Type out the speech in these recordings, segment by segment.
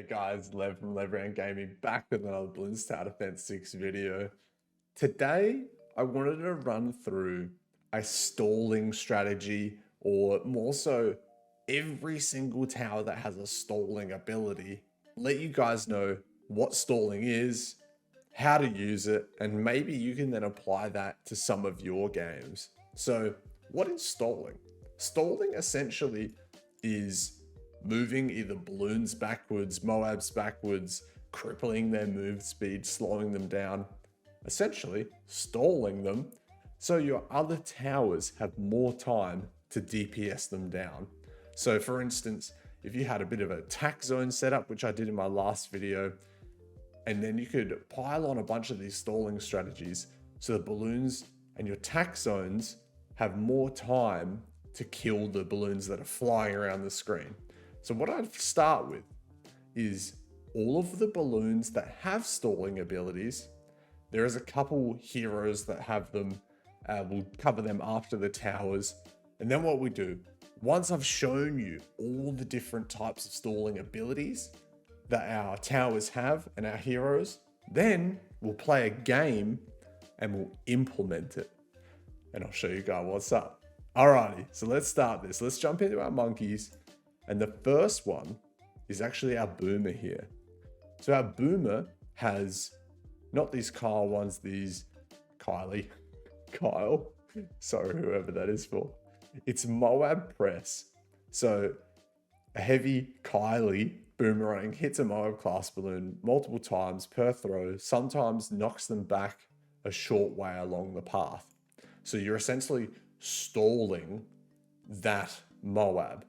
Guys, Lev from Lev Round Gaming back with another Bloons Tower Defense 6 video. Today, I wanted to run through a stalling strategy, or more so, every single tower that has a stalling ability. Let you guys know what stalling is, how to use it, and maybe you can then apply that to some of your games. So, what is stalling? Stalling essentially is moving either balloons backwards, Moabs backwards, crippling their move speed, slowing them down, essentially stalling them so your other towers have more time to DPS them down. So for instance, if you had a bit of an attack zone setup, which I did in my last video, and then you could pile on a bunch of these stalling strategies so the balloons and your attack zones have more time to kill the balloons that are flying around the screen. So what I'd start with is all of the balloons that have stalling abilities. There is a couple heroes that have them. We'll cover them after the towers. And then what we do, once I've shown you all the different types of stalling abilities that our towers have and our heroes, then we'll play a game and we'll implement it. And I'll show you guys what's up. Alrighty, so let's start this. Let's jump into our monkeys. And the first one is actually our Boomer here. So our Boomer has not these Kyle ones, these Kyle, sorry, whoever that is for. It's Moab Press. So a heavy Kylie boomerang hits a Moab class balloon multiple times per throw, sometimes knocks them back a short way along the path. So you're essentially stalling that Moab.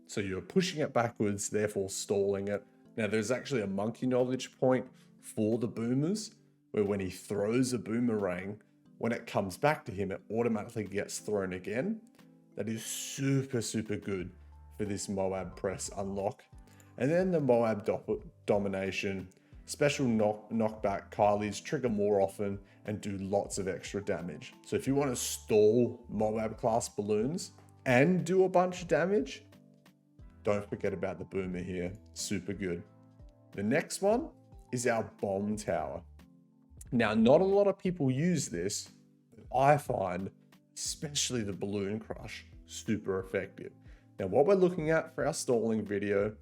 So you're pushing it backwards, therefore stalling it. Now there's actually a monkey knowledge point for the boomers, where when he throws a boomerang, when it comes back to him, it automatically gets thrown again. That is super, super good for this Moab press unlock. And then the Moab domination, special knockback Kylies trigger more often and do lots of extra damage. So if you want to stall Moab class balloons and do a bunch of damage, don't forget about the Boomer here, super good. The next one is our Bomb Tower. Now, not a lot of people use this, but I find, especially the Balloon Crush, super effective. Now, what we're looking at for our stalling video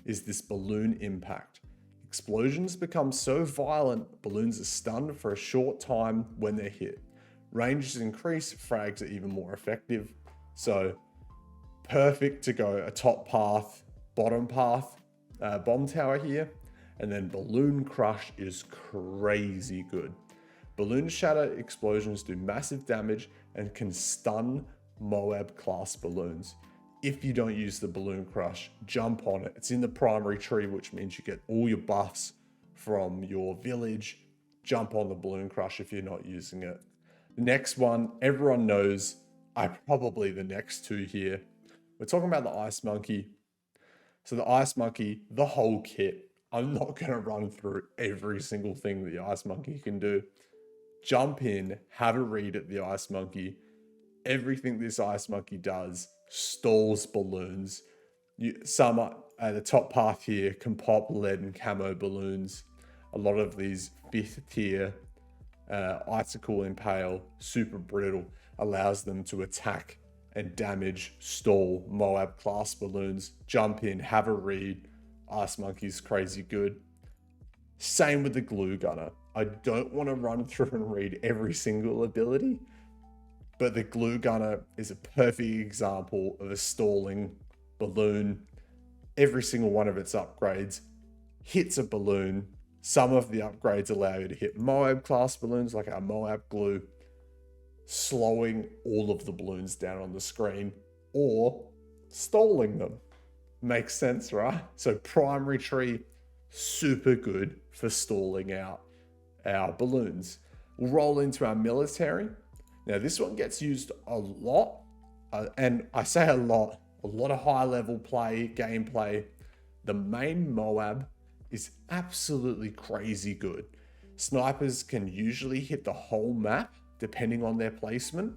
is this Balloon Impact. Explosions become so violent, balloons are stunned for a short time when they're hit. Ranges increase, frags are even more effective. So, perfect to go a top path, bottom path, bomb tower here. And then Balloon Crush is crazy good. Balloon Shatter explosions do massive damage and can stun Moab class balloons. If you don't use the Balloon Crush, jump on it. It's in the primary tree, which means you get all your buffs from your village. Jump on the Balloon Crush if you're not using it. The next one, everyone knows, probably the next two here. We're talking about the Ice Monkey. So the Ice Monkey, the whole kit. I'm not going to run through every single thing that the Ice Monkey can do. Jump in, have a read at the Ice Monkey. Everything this Ice Monkey does stalls balloons. Some at the top path here can pop lead and camo balloons. A lot of these 5th tier Icicle Impale, super brittle, allows them to attack and damage, stall Moab class balloons. Jump in, have a read. Ice Monkey's crazy good. Same with the Glue Gunner. I don't want to run through and read every single ability, but the Glue Gunner is a perfect example of a stalling balloon. Every single one of its upgrades hits a balloon. Some of the upgrades allow you to hit Moab class balloons, like our Moab Glue, slowing all of the balloons down on the screen, or stalling them. Makes sense, right? So primary tree, super good for stalling out our balloons. We'll roll into our military. Now this one gets used a lot, and I say a lot of high level play, gameplay. The main Moab is absolutely crazy good. Snipers can usually hit the whole map depending on their placement.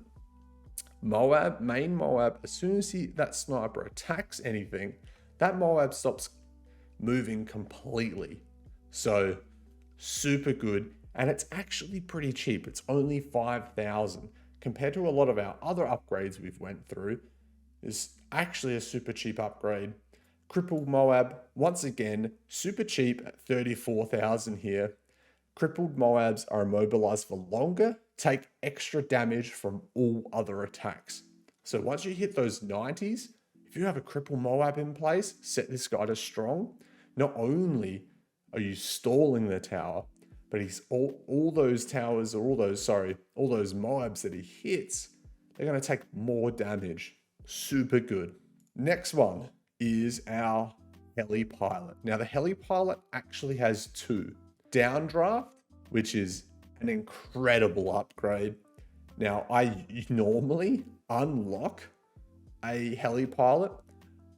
Main Moab, as soon as that sniper attacks anything, that Moab stops moving completely. So super good. And it's actually pretty cheap. It's only 5,000 compared to a lot of our other upgrades we've went through. Is actually a super cheap upgrade. Crippled Moab, once again, super cheap at 34,000 here. Crippled Moabs are immobilized for longer, take extra damage from all other attacks. So once you hit those 90s, if you have a Crippled Moab in place, set this guy to strong, not only are you stalling the tower, but he's all those towers, or all those Moabs that he hits, they're going to take more damage. Super good. Next one is our Heli Pilot. Now the Heli Pilot actually has two. Downdraft, which is an incredible upgrade. Now I normally unlock a Heli Pilot.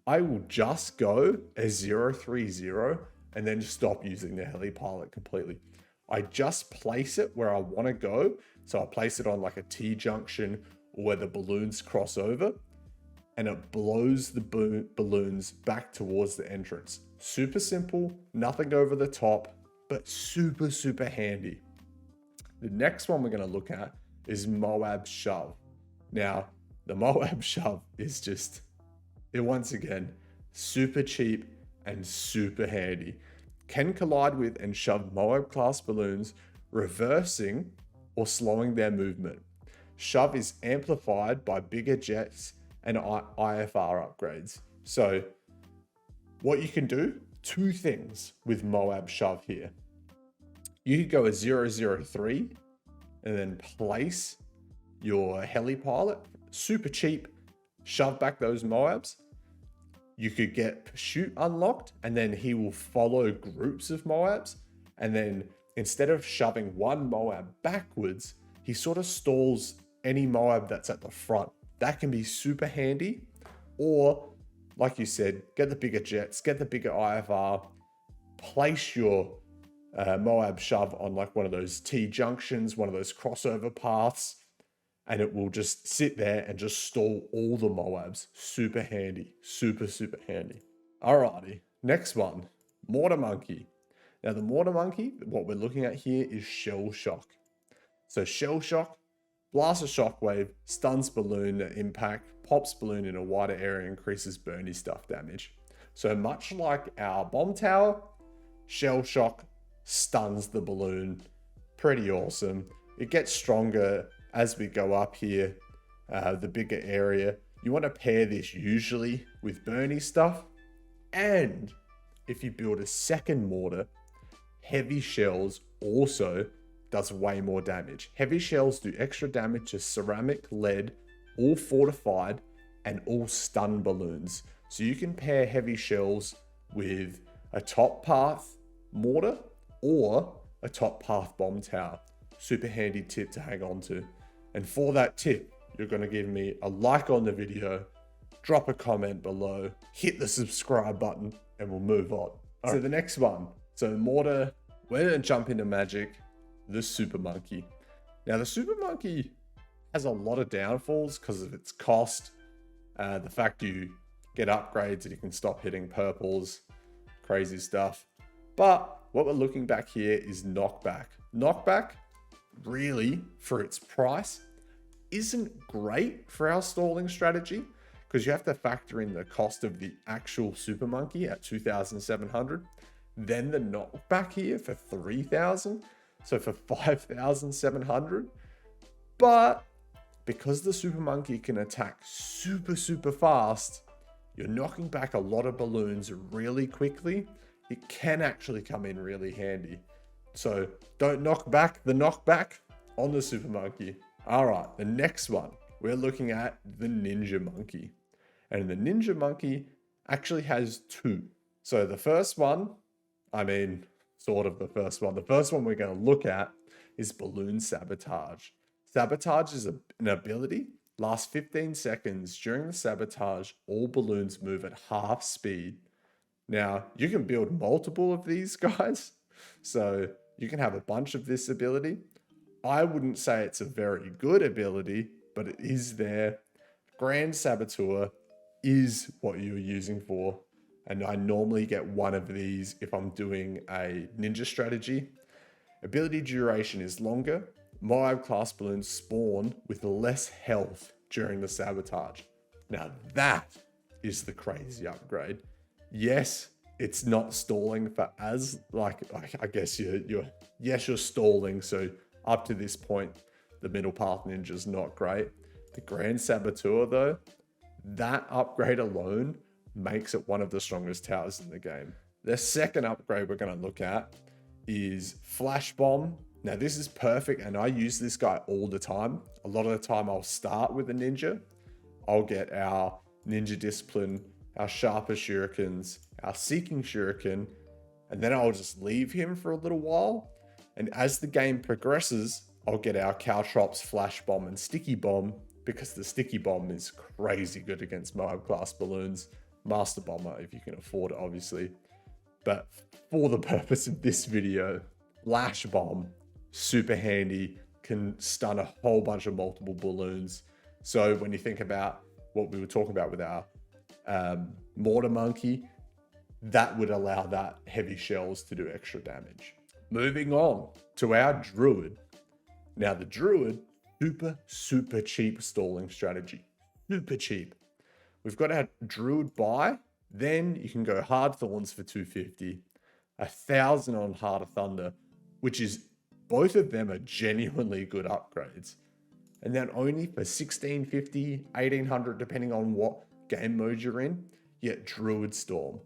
I will just go a 030 and then stop using the Heli Pilot completely. I just place it where I want to go. So I place it on like a T-junction or where the balloons cross over, and it blows the balloons back towards the entrance. Super simple, nothing over the top, but super, super handy. The next one we're going to look at is Moab Shove. Now, the Moab Shove is just, once again, super cheap and super handy. Can collide with and shove Moab class balloons, reversing or slowing their movement. Shove is amplified by bigger jets and IFR upgrades. So what you can do, two things with Moab Shove here. You could go a 003 and then place your Heli Pilot, super cheap, shove back those Moabs. You could get Pursuit unlocked, and then he will follow groups of Moabs. And then instead of shoving one Moab backwards, he sort of stalls any Moab that's at the front. That can be super handy. Or, like you said, get the bigger jets, get the bigger IFR, place your Moab Shove on like one of those T-junctions, one of those crossover paths, and it will just sit there and just stall all the Moabs. Super handy. Super, super handy. Alrighty, next one, Mortar Monkey. Now the Mortar Monkey, what we're looking at here is Shell Shock. So Shell Shock, blasts a shockwave, stuns balloon at impact, pops balloon in a wider area, increases Bernie stuff damage. So much like our bomb tower, Shell Shock stuns the balloon. Pretty awesome. It gets stronger as we go up here, the bigger area. You want to pair this usually with Bernie stuff. And if you build a second mortar, heavy shells also does way more damage. Heavy shells do extra damage to ceramic, lead, all fortified, and all stun balloons. So you can pair heavy shells with a top path mortar or a top path bomb tower. Super handy tip to hang on to. And for that tip, you're going to give me a like on the video, drop a comment below, hit the subscribe button, and we'll move on. So the next one, so mortar, we're going to jump into magic, the Super Monkey. Now the Super Monkey has a lot of downfalls because of its cost, the fact you get upgrades and you can stop hitting purples, crazy stuff. But what we're looking back here is knockback. Knockback, really, for its price, isn't great for our stalling strategy because you have to factor in the cost of the actual Super Monkey at 2,700, then the knockback here for 3,000, so for 5,700. But because the Super Monkey can attack super, super fast, you're knocking back a lot of balloons really quickly. It can actually come in really handy. So don't knock back the knockback on the Super Monkey. All right, the next one, we're looking at the Ninja Monkey. And the Ninja Monkey actually has two. So the first one, sort of the first one. The first one we're going to look at is Balloon Sabotage. Sabotage is an ability, lasts 15 seconds. During the sabotage, all balloons move at half speed. Now, you can build multiple of these guys, so you can have a bunch of this ability. I wouldn't say it's a very good ability, but it is there. Grand Saboteur is what you're using for and I normally get one of these if I'm doing a ninja strategy. Ability duration is longer. Moab class balloons spawn with less health during the sabotage. Now that is the crazy upgrade. Yes, it's not stalling for as like I guess you're stalling. So up to this point, the middle path ninja is not great. The Grand Saboteur though, that upgrade alone makes it one of the strongest towers in the game. The second upgrade we're going to look at is Flash Bomb. Now this is perfect, and I use this guy all the time. A lot of the time I'll start with a ninja. I'll get our Ninja Discipline, our Sharper Shurikens, our Seeking Shuriken, and then I'll just leave him for a little while. And as the game progresses, I'll get our Caltrops, Flash Bomb, and Sticky Bomb, because the Sticky Bomb is crazy good against Moab class balloons. Master Bomber, if you can afford it, obviously. But for the purpose of this video, Flash Bomb, super handy, can stun a whole bunch of multiple balloons. So when you think about what we were talking about with our Mortar Monkey, that would allow that heavy shells to do extra damage. Moving on to our Druid. Now the Druid, super cheap stalling strategy. Super cheap. We've got our Druid buy, then you can go Hard Thorns for 250, 1,000 on Heart of Thunder, which is, both of them are genuinely good upgrades. And then only for 1,650, 1,800, depending on what game mode you're in, you get Druid Storm.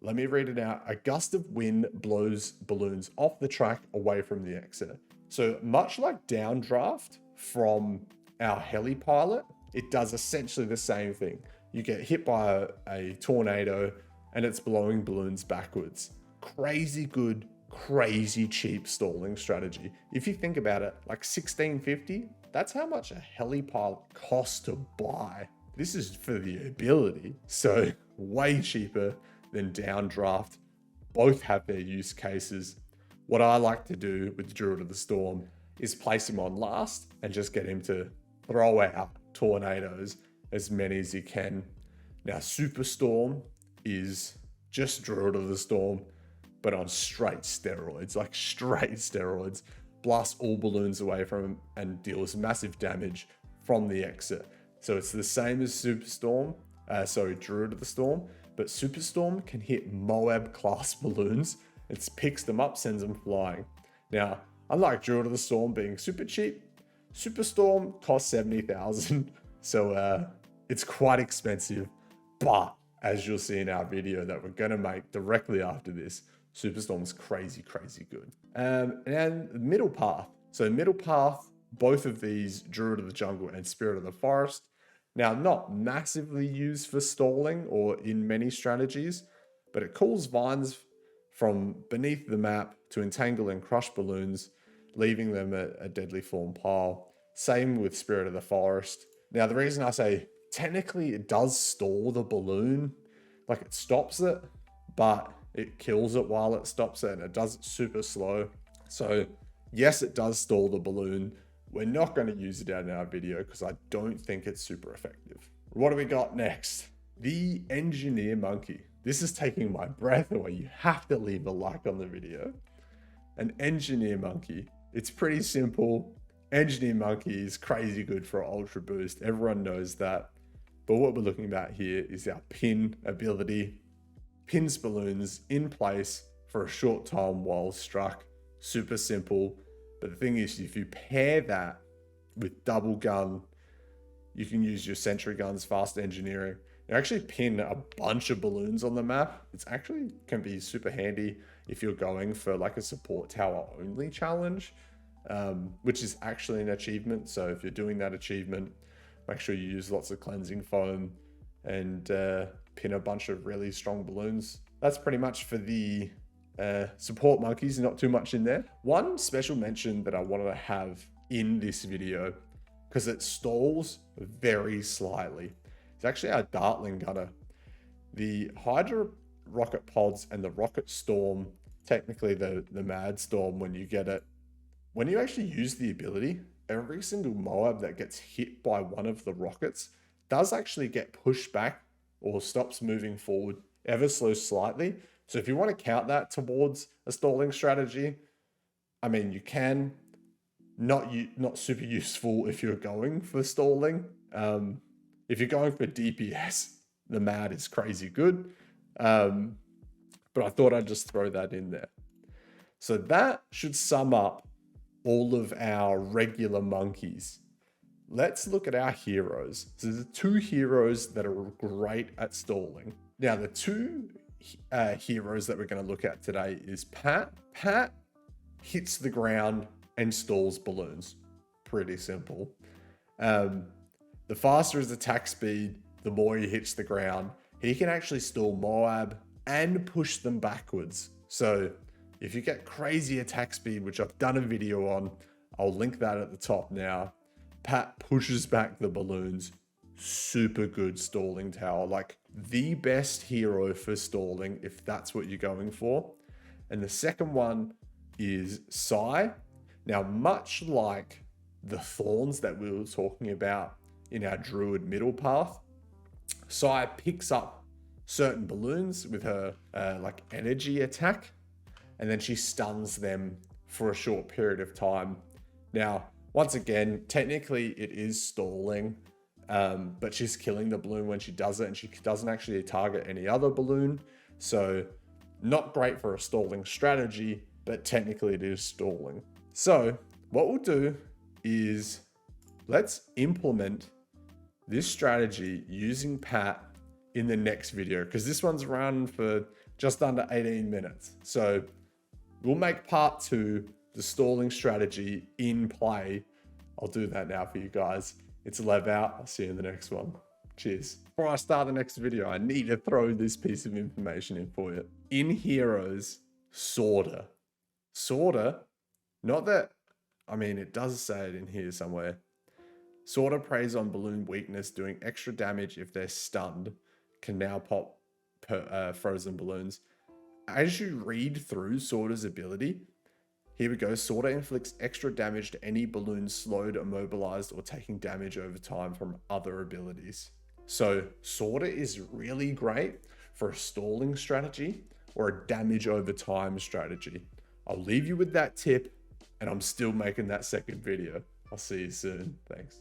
Let me read it out. A gust of wind blows balloons off the track away from the exit. So much like Downdraft from our Heli Pilot, it does essentially the same thing. You get hit by a tornado and it's blowing balloons backwards. Crazy good, crazy cheap stalling strategy. If you think about it, like 1,650, that's how much a Heli Pilot costs to buy. This is for the ability. So way cheaper than Downdraft. Both have their use cases. What I like to do with Druid of the Storm is place him on last and just get him to throw out tornadoes, as many as you can. Now Superstorm is just Druid of the Storm, but on straight steroids, like straight steroids. Blast all balloons away from him and deals massive damage from the exit. So it's the same as Druid of the Storm, but Superstorm can hit Moab class balloons. It picks them up, sends them flying. Now, unlike Druid of the Storm being super cheap, Superstorm costs 70,000. So it's quite expensive, but as you'll see in our video that we're gonna make directly after this, Superstorm's crazy good. And Middle Path. So Middle Path, both of these, Druid of the Jungle and Spirit of the Forest, now not massively used for stalling or in many strategies, but it calls vines from beneath the map to entangle and crush balloons, leaving them a deadly form pile. Same with Spirit of the Forest. Now the reason I say technically it does stall the balloon, like it stops it, but it kills it while it stops it, and it does it super slow. So yes, it does stall the balloon. We're not going to use it out in our video because I don't think it's super effective. What do we got next? The Engineer Monkey. This is taking my breath away. You have to leave a like on the video. An Engineer Monkey. It's pretty simple. Engineer Monkey is crazy good for Ultra Boost. Everyone knows that. But what we're looking at here is our pin ability. Pins balloons in place for a short time while struck. Super simple. But the thing is, if you pair that with double gun, you can use your sentry guns, fast engineering, and actually pin a bunch of balloons on the map. It's actually can be super handy if you're going for like a support tower only challenge, which is actually an achievement. So if you're doing that achievement, make sure you use lots of cleansing foam and pin a bunch of really strong balloons. That's pretty much for the support monkeys, not too much in there. One special mention that I wanted to have in this video, because it stalls very slightly, it's actually our Dartling Gunner. The Hydra rocket pods and the Rocket Storm, technically the Mad Storm, when you get it, when you actually use the ability, every single Moab that gets hit by one of the rockets does actually get pushed back or stops moving forward ever so slightly. So if you want to count that towards a stalling strategy, I mean, you can. Not super useful if you're going for stalling. If you're going for DPS, the MAD is crazy good. But I thought I'd just throw that in there. So that should sum up all of our regular monkeys. Let's look at our heroes. So there's 2 heroes that are great at stalling. Now, the 2 heroes that we're going to look at today is Pat. Pat hits the ground and stalls balloons. Pretty simple. The faster his attack speed, the more he hits the ground. He can actually stall Moab and push them backwards. So if you get crazy attack speed, which I've done a video on, I'll link that at the top now. Pat pushes back the balloons. Super good stalling tower. Like the best hero for stalling if that's what you're going for. And the second one is Sai. Now, much like the thorns that we were talking about in our Druid middle path, Sai picks up certain balloons with her like energy attack, and then she stuns them for a short period of time. Now, once again, technically it is stalling, but she's killing the balloon when she does it, and she doesn't actually target any other balloon. So not great for a stalling strategy, but technically it is stalling. So what we'll do is let's implement this strategy using Pat in the next video, because this one's run for just under 18 minutes. So we'll make part 2, the stalling strategy in play. I'll do that now for you guys. It's Lev out. I'll see you in the next one. Cheers. Before I start the next video, I need to throw this piece of information in for you. In Heroes, Sorter. Sorter, not that, I mean, it does say it in here somewhere. Sorter preys on balloon weakness, doing extra damage if they're stunned. Can now pop frozen balloons. As you read through Sorter's ability, here we go. Sorter inflicts extra damage to any balloon slowed, immobilized, or taking damage over time from other abilities. So Sorter is really great for a stalling strategy or a damage over time strategy. I'll leave you with that tip, and I'm still making that second video. I'll see you soon. Thanks.